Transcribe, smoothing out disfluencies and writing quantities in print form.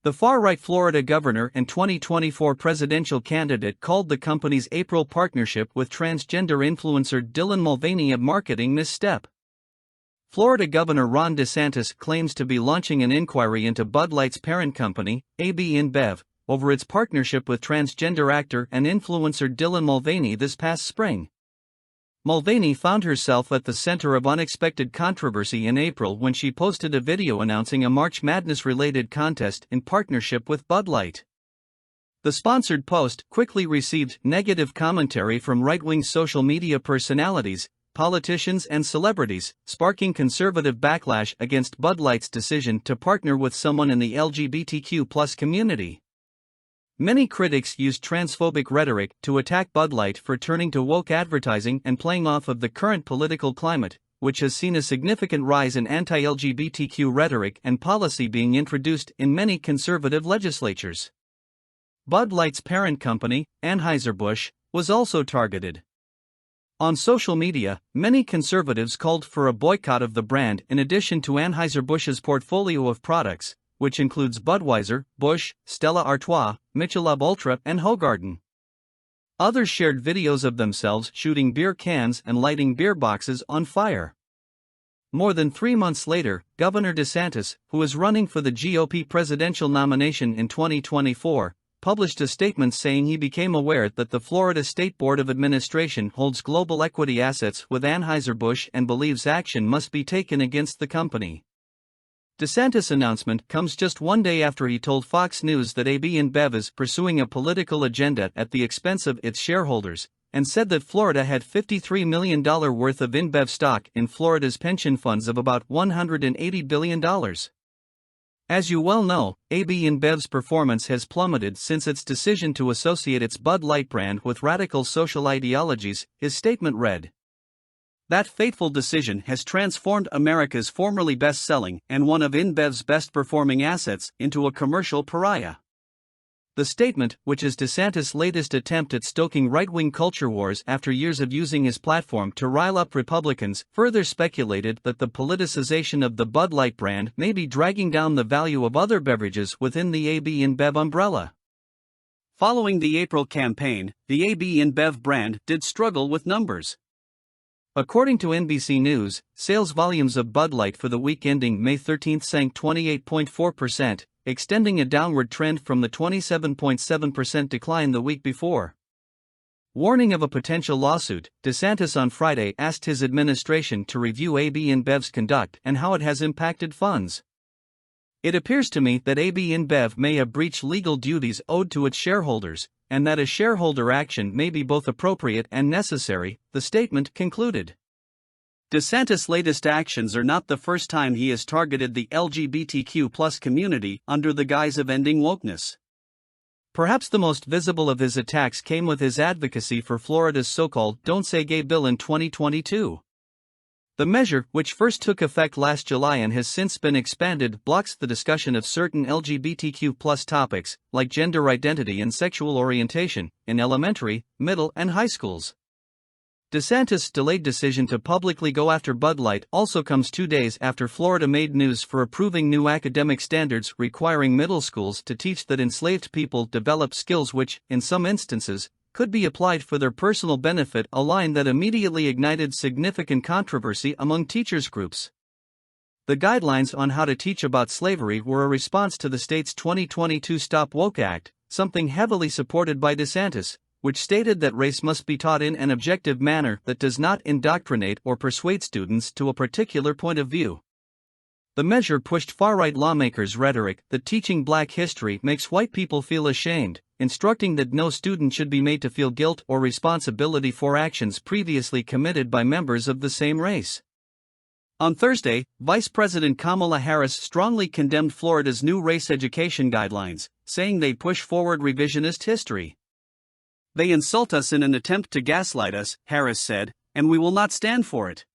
The far-right Florida governor and 2024 presidential candidate called the company's April partnership with transgender influencer Dylan Mulvaney a marketing misstep. Florida Governor Ron DeSantis claims to be launching an inquiry into Bud Light's parent company, AB InBev, over its partnership with transgender actor and influencer Dylan Mulvaney this past spring. Mulvaney found herself at the center of unexpected controversy in April when she posted a video announcing a March Madness-related contest in partnership with Bud Light. The sponsored post quickly received negative commentary from right-wing social media personalities, politicians and celebrities, sparking conservative backlash against Bud Light's decision to partner with someone in the LGBTQ+ community. Many critics used transphobic rhetoric to attack Bud Light for turning to woke advertising and playing off of the current political climate, which has seen a significant rise in anti-LGBTQ rhetoric and policy being introduced in many conservative legislatures. Bud Light's parent company, Anheuser-Busch, was also targeted. On social media, many conservatives called for a boycott of the brand in addition to Anheuser-Busch's portfolio of products, which includes Budweiser, Busch, Stella Artois, Michelob Ultra, and Hoegaarden. Others shared videos of themselves shooting beer cans and lighting beer boxes on fire. More than 3 months later, Governor DeSantis, who is running for the GOP presidential nomination in 2024, published a statement saying he became aware that the Florida State Board of Administration holds global equity assets with Anheuser-Busch and believes action must be taken against the company. DeSantis' announcement comes just 1 day after he told Fox News that AB InBev is pursuing a political agenda at the expense of its shareholders, and said that Florida had $53 million worth of InBev stock in Florida's pension funds of about $180 billion. As you well know, AB InBev's performance has plummeted since its decision to associate its Bud Light brand with radical social ideologies, his statement read. That fateful decision has transformed America's formerly best-selling and one of InBev's best-performing assets into a commercial pariah. The statement, which is DeSantis' latest attempt at stoking right-wing culture wars after years of using his platform to rile up Republicans, further speculated that the politicization of the Bud Light brand may be dragging down the value of other beverages within the AB InBev umbrella. Following the April campaign, the AB InBev brand did struggle with numbers. According to NBC News, sales volumes of Bud Light for the week ending May 13 sank 28.4%, extending a downward trend from the 27.7% decline the week before. Warning of a potential lawsuit, DeSantis on Friday asked his administration to review AB InBev's conduct and how it has impacted funds. It appears to me that AB InBev may have breached legal duties owed to its shareholders, and that a shareholder action may be both appropriate and necessary, the statement concluded. DeSantis' latest actions are not the first time he has targeted the LGBTQ+ community under the guise of ending wokeness. Perhaps the most visible of his attacks came with his advocacy for Florida's so-called Don't Say Gay bill in 2022. The measure, which first took effect last July and has since been expanded, blocks the discussion of certain LGBTQ+ topics, like gender identity and sexual orientation, in elementary, middle, and high schools. DeSantis' delayed decision to publicly go after Bud Light also comes 2 days after Florida made news for approving new academic standards requiring middle schools to teach that enslaved people develop skills which, in some instances, could be applied for their personal benefit, a line that immediately ignited significant controversy among teachers' groups. The guidelines on how to teach about slavery were a response to the state's 2022 Stop Woke Act, something heavily supported by DeSantis, which stated that race must be taught in an objective manner that does not indoctrinate or persuade students to a particular point of view. The measure pushed far-right lawmakers' rhetoric that teaching Black history makes white people feel ashamed, instructing that no student should be made to feel guilt or responsibility for actions previously committed by members of the same race. On Thursday, Vice President Kamala Harris strongly condemned Florida's new race education guidelines, saying they push forward revisionist history. They insult us in an attempt to gaslight us, Harris said, and we will not stand for it.